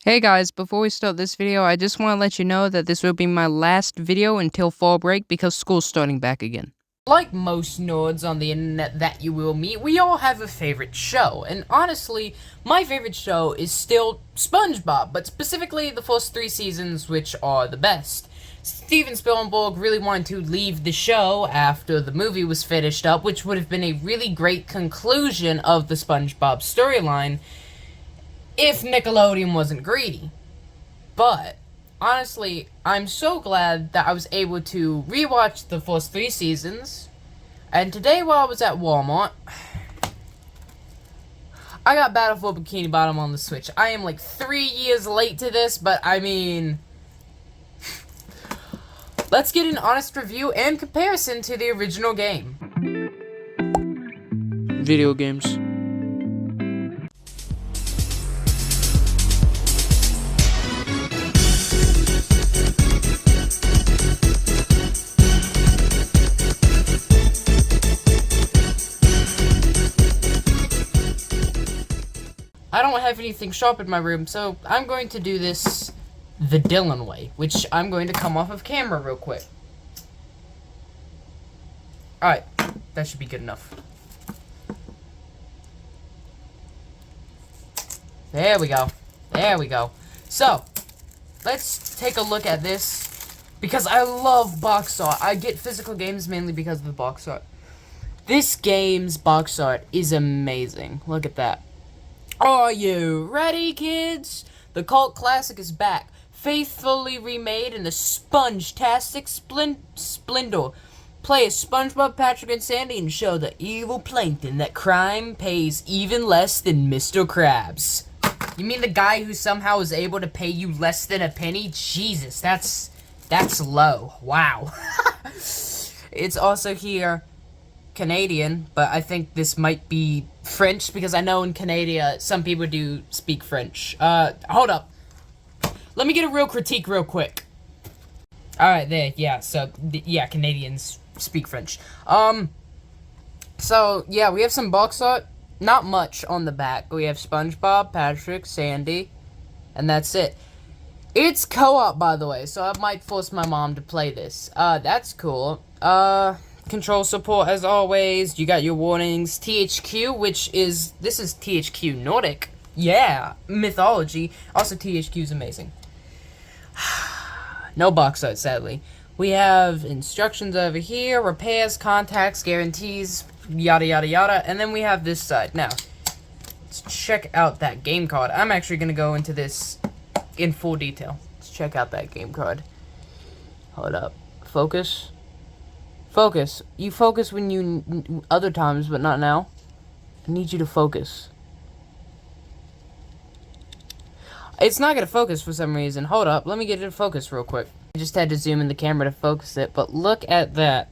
Hey guys, before we start this video, I just want to let you know that this will be my last video until fall break because school's starting back again. Like most nerds on the internet that you will meet, we all have a favorite show, and honestly, my favorite show is still SpongeBob, but specifically the first 3 seasons, which are the best. Steven Spielberg really wanted to leave the show after the movie was finished up, which would have been a really great conclusion of the SpongeBob storyline if Nickelodeon wasn't greedy. But honestly, I'm so glad that I was able to rewatch the first 3 seasons. And today while I was at Walmart, I got Battlefield Bikini Bottom on the Switch. I am like 3 years late to this, but I mean, let's get an honest review and comparison to the original game. Video games. I don't have anything sharp in my room, so I'm going to do this the Dylan way, which I'm going to come off of camera real quick. Alright, that should be good enough. There we go. There we go. So, let's take a look at this, because I love box art. I get physical games mainly because of the box art. This game's box art is amazing. Look at that. Are you ready, kids? The cult classic is back, faithfully remade in the sponge-tastic splendor. Play as SpongeBob, Patrick, and Sandy and show the evil plankton that crime pays even less than Mr. Krabs. You mean the guy who somehow is able to pay you less than a penny? Jesus, that's low. Wow. It's also here Canadian, but I think this might be French, because I know in Canada some people do speak French. Hold up. Let me get a real critique real quick. Alright, there, yeah, so, yeah, Canadians speak French. So, yeah, we have some box art. Not much on the back. We have SpongeBob, Patrick, Sandy, and that's it. It's co-op, by the way, so I might force my mom to play this. That's cool. Control support as always. You got your warnings. THQ, which is, this is THQ Nordic. Yeah, mythology. Also, THQ is amazing. No box art, sadly. We have instructions over here, repairs, contacts, guarantees, yada yada yada, and then we have this side. Now, let's check out that game card. I'm actually going to go into this in full detail. Let's check out that game card. Hold up. Focus. Focus. You focus when you other times, but not now. I need you to focus. It's not gonna focus for some reason. Hold up. Let me get it to focus real quick. I just had to zoom in the camera to focus it, but look at that.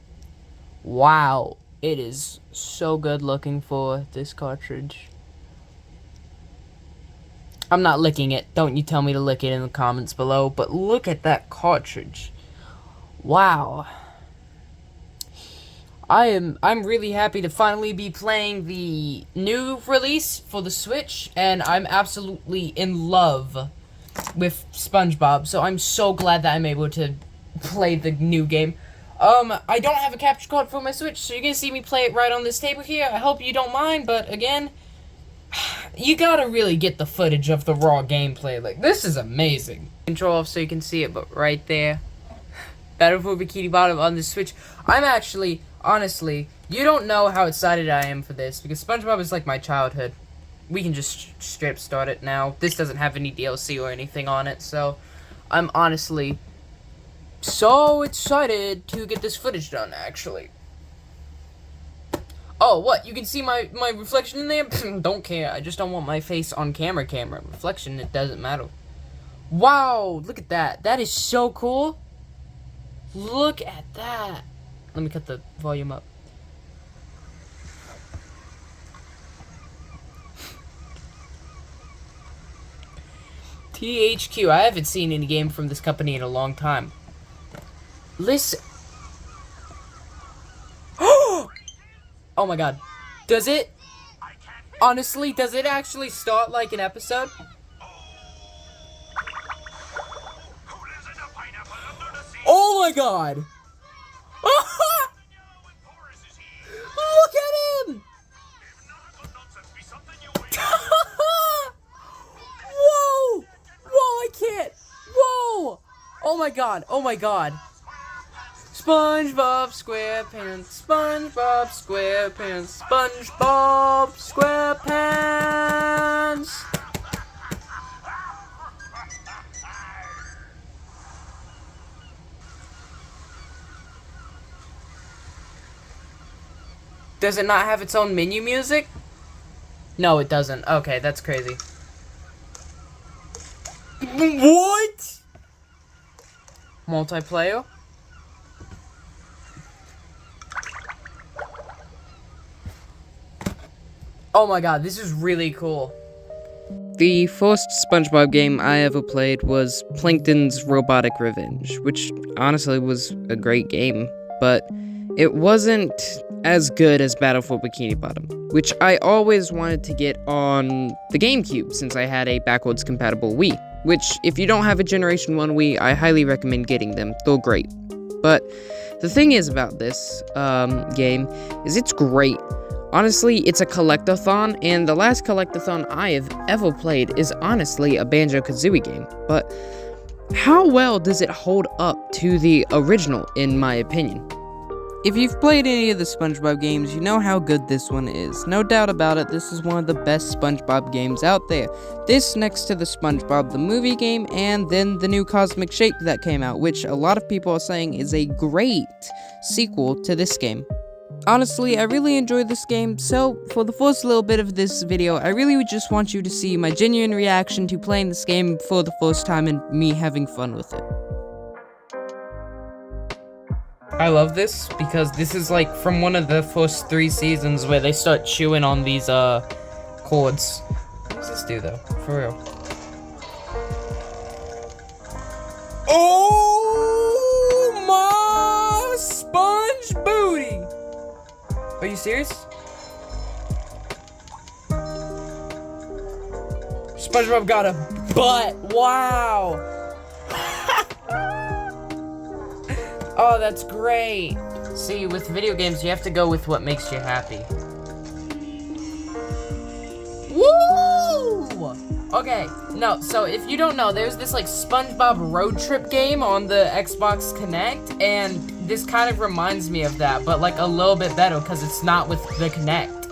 Wow. It is so good looking for this cartridge. I'm not licking it. Don't you tell me to lick it in the comments below, but look at that cartridge. Wow. I'm really happy to finally be playing the new release for the Switch, and I'm absolutely in love with SpongeBob, so I'm so glad that I'm able to play the new game. I don't have a capture card for my Switch, so you're gonna see me play it right on this table here. I hope you don't mind, but again, you gotta really get the footage of the raw gameplay. Like, this is amazing. Control off so you can see it, but right there. Battlefield Bikini Bottom on the Switch. I'm actually, honestly, you don't know how excited I am for this, because SpongeBob is like my childhood. We can just straight start it now. This doesn't have any DLC or anything on it, so I'm honestly so excited to get this footage done, actually. Oh, what? You can see my reflection in there? Don't care. I just don't want my face on camera. Reflection, it doesn't matter. Wow, look at that. That is so cool. Look at that. Let me cut the volume up. THQ. I haven't seen any game from this company in a long time. Listen. Oh my god. Does it? Honestly, does it actually start like an episode? god! Look at him! Whoa! Whoa, I can't! Whoa! Oh my god, oh my god. SpongeBob SquarePants, SpongeBob SquarePants, SpongeBob SquarePants. Does it not have its own menu music? No, it doesn't. Okay, that's crazy. What? Multiplayer? Oh my god, this is really cool. The first SpongeBob game I ever played was Plankton's Robotic Revenge, which honestly was a great game, but it wasn't as good as Battle for Bikini Bottom, which I always wanted to get on the GameCube since I had a backwards compatible Wii, which if you don't have a Generation 1 Wii, I highly recommend getting them. They're great. But the thing is about this game is it's great. Honestly, it's a collectathon, and the last collectathon I have ever played is honestly a Banjo-Kazooie game. But how well does it hold up to the original, in my opinion? If you've played any of the SpongeBob games, you know how good this one is. No doubt about it, this is one of the best SpongeBob games out there. This next to the SpongeBob the movie game, and then the new Cosmic Shake that came out, which a lot of people are saying is a great sequel to this game. Honestly, I really enjoyed this game, so for the first little bit of this video, I really would just want you to see my genuine reaction to playing this game for the first time and me having fun with it. I love this because this is like from one of the first 3 seasons where they start chewing on these chords. What does this do though? For real. Oh my sponge booty! Are you serious? SpongeBob got a butt. Wow. Oh, that's great. See, with video games, you have to go with what makes you happy. Woo! Okay, no, so if you don't know, there's this like SpongeBob road trip game on the Xbox Kinect, and this kind of reminds me of that, but like a little bit better because it's not with the Kinect.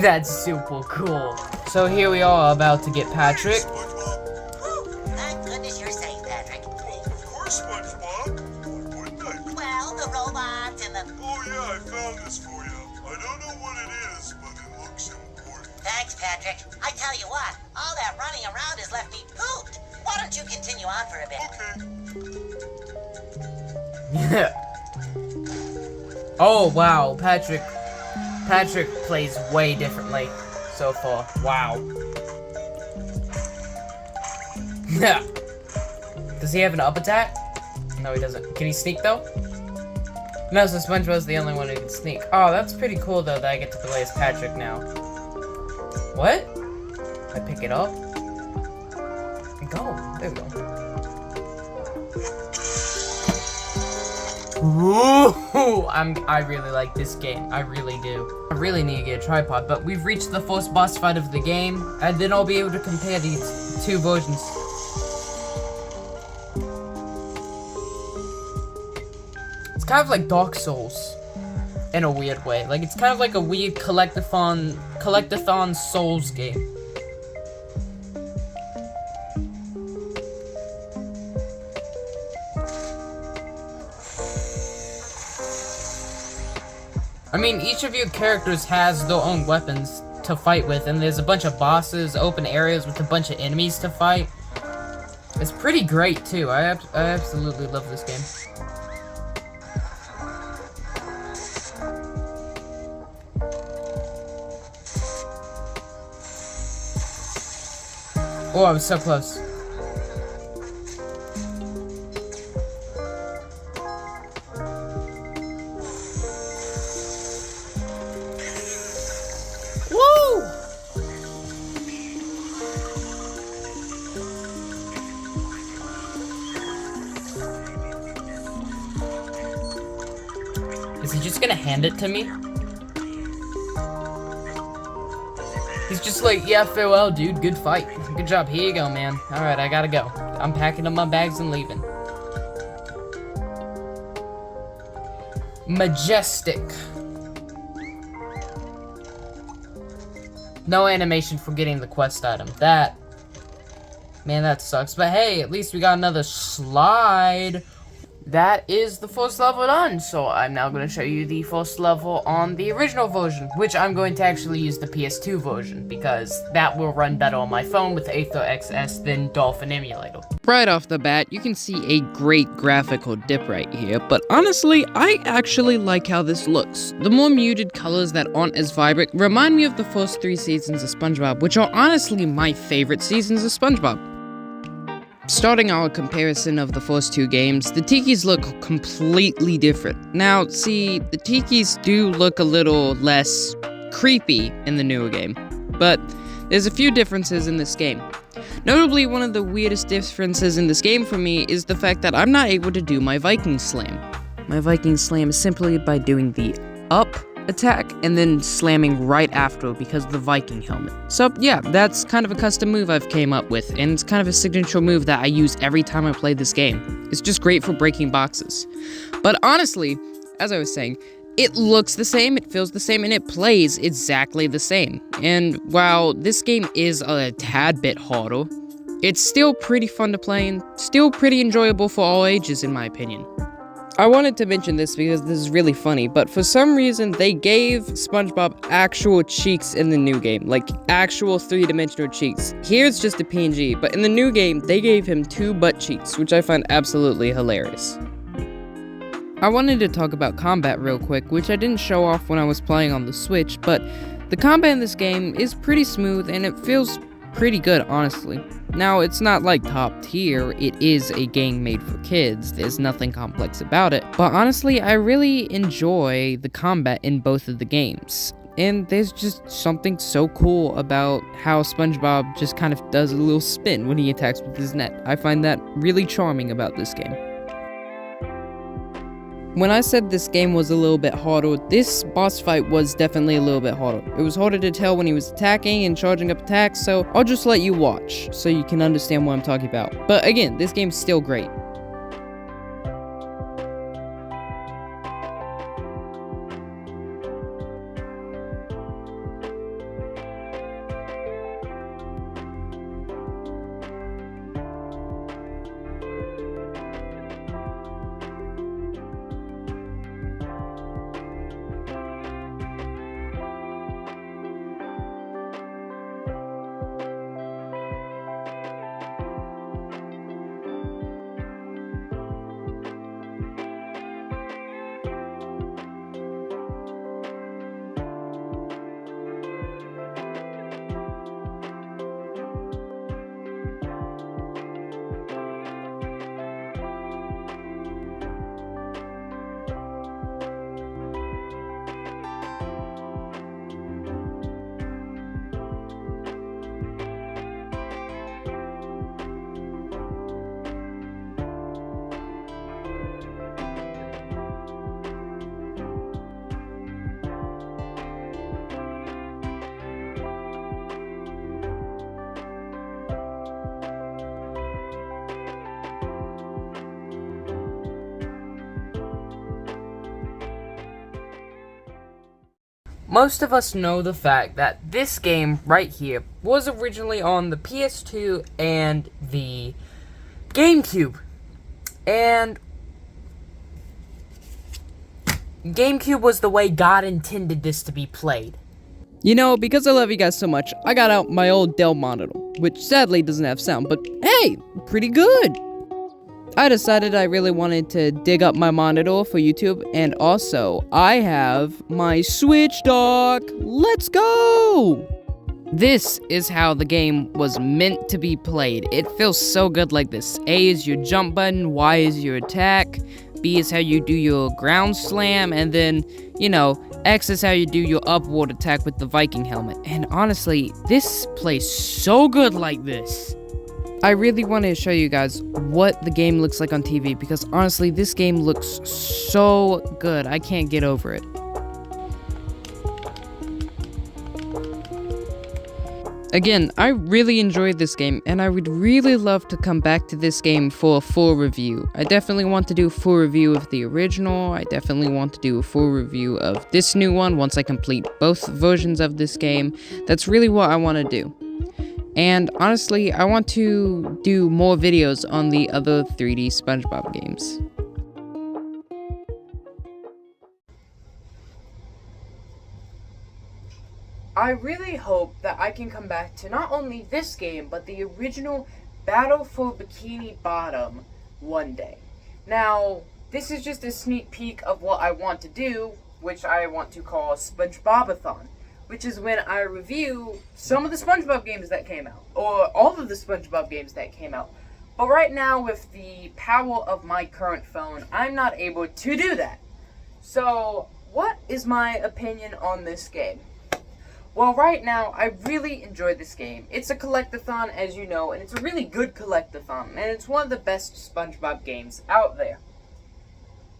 That's super cool. So here we are about to get Patrick. Thank goodness you're safe, Patrick. Well, of course, SpongeBob. Why wouldn't I? Well, the robots and the... Oh, yeah, I found this for you. I don't know what it is, but it looks important. Thanks, Patrick. I tell you what, all that running around has left me pooped. Why don't you continue on for a bit? Okay. Oh, wow, Patrick plays way differently so far. Wow. Yeah. Does he have an up attack? No, he doesn't. Can he sneak, though? No, so SpongeBob's the only one who can sneak. Oh, that's pretty cool, though, that I get to play as Patrick now. What? I pick it up? Go. There we go. Ooh, I really like this game. I really do. I really need to get a tripod, but we've reached the first boss fight of the game, and then I'll be able to compare these 2 versions. It's kind of like Dark Souls in a weird way. Like it's kind of like a weird collectathon Souls game. I mean, each of your characters has their own weapons to fight with, and there's a bunch of bosses, open areas with a bunch of enemies to fight. It's pretty great, too. I absolutely love this game. Oh, I was so close. he just gonna hand it to me? He's just like, yeah, farewell, dude. Good fight. Good job. Here you go, man. Alright, I gotta go. I'm packing up my bags and leaving. Majestic. No animation for getting the quest item. Man, that sucks. But hey, at least we got another slide. That is the first level done. So I'm now going to show you the first level on the original version, which I'm going to actually use the PS2 version, because that will run better on my phone with Aether XS than Dolphin Emulator. Right off the bat, you can see a great graphical dip right here, but honestly, I actually like how this looks. The more muted colors that aren't as vibrant remind me of the first 3 seasons of SpongeBob, which are honestly my favorite seasons of SpongeBob. Starting our comparison of the first 2 games, the Tikis look completely different. Now, see, the Tikis do look a little less creepy in the newer game, but there's a few differences in this game. Notably, one of the weirdest differences in this game for me is the fact that I'm not able to do my Viking Slam. My Viking Slam is simply by doing the up attack and then slamming right after because of the Viking helmet. So yeah, that's kind of a custom move I've came up with, and it's kind of a signature move that I use every time I play this game. It's just great for breaking boxes. But honestly, as I was saying, it looks the same, it feels the same, and it plays exactly the same. And while this game is a tad bit harder, it's still pretty fun to play and still pretty enjoyable for all ages in my opinion. I wanted to mention this because this is really funny, but for some reason they gave SpongeBob actual cheeks in the new game, like actual 3-dimensional cheeks. Here it's just a PNG, but in the new game they gave him 2 butt cheeks, which I find absolutely hilarious. I wanted to talk about combat real quick, which I didn't show off when I was playing on the Switch, but the combat in this game is pretty smooth and it feels pretty good, honestly. Now, it's not like top tier, it is a game made for kids, there's nothing complex about it, but honestly, I really enjoy the combat in both of the games. And there's just something so cool about how SpongeBob just kind of does a little spin when he attacks with his net. I find that really charming about this game. When I said this game was a little bit harder, this boss fight was definitely a little bit harder. It was harder to tell when he was attacking and charging up attacks, so I'll just let you watch so you can understand what I'm talking about. But again, this game's still great. Most of us know the fact that this game right here was originally on the PS2 and the GameCube. And GameCube was the way God intended this to be played. You know, because I love you guys so much, I got out my old Dell monitor, which sadly doesn't have sound, but hey, pretty good! I decided I really wanted to dig up my monitor for YouTube, and also, I have my Switch dock! Let's go! This is how the game was meant to be played. It feels so good like this. A is your jump button, Y is your attack, B is how you do your ground slam, and then, you know, X is how you do your upward attack with the Viking helmet. And honestly, this plays so good like this. I really want to show you guys what the game looks like on TV, because honestly, this game looks so good. I can't get over it. Again, I really enjoyed this game, and I would really love to come back to this game for a full review. I definitely want to do a full review of the original. I definitely want to do a full review of this new one once I complete both versions of this game. That's really what I want to do. And honestly, I want to do more videos on the other 3D SpongeBob games. I really hope that I can come back to not only this game, but the original Battle for Bikini Bottom one day. Now, this is just a sneak peek of what I want to do, which I want to call SpongeBobathon, which is when I review some of the SpongeBob games that came out, or all of the SpongeBob games that came out. But right now, with the power of my current phone, I'm not able to do that. So, what is my opinion on this game? Well, right now, I really enjoyed this game. It's a collectathon, as you know, and it's a really good collectathon, and it's one of the best SpongeBob games out there.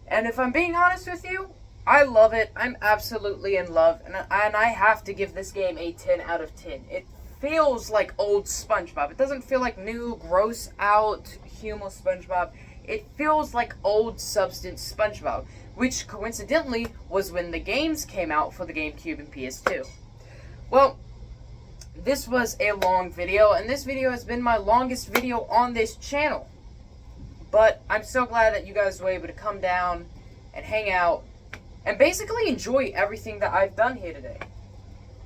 And if I'm being honest with you, I love it. I'm absolutely in love, and I have to give this game a 10 out of 10. It feels like old SpongeBob. It doesn't feel like new, gross-out, humorless SpongeBob. It feels like old substance SpongeBob, which coincidentally was when the games came out for the GameCube and PS2. Well, this was a long video, and this video has been my longest video on this channel. But I'm so glad that you guys were able to come down and hang out and basically enjoy everything that I've done here today.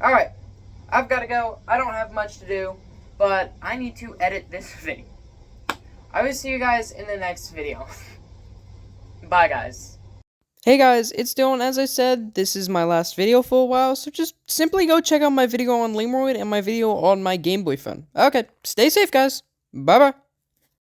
Alright, I've got to go. I don't have much to do, but I need to edit this video. I will see you guys in the next video. Bye, guys. Hey guys, it's Dylan. As I said, this is my last video for a while, so just simply go check out my video on Limroid and my video on my Game Boy phone. Okay, stay safe guys. Bye bye.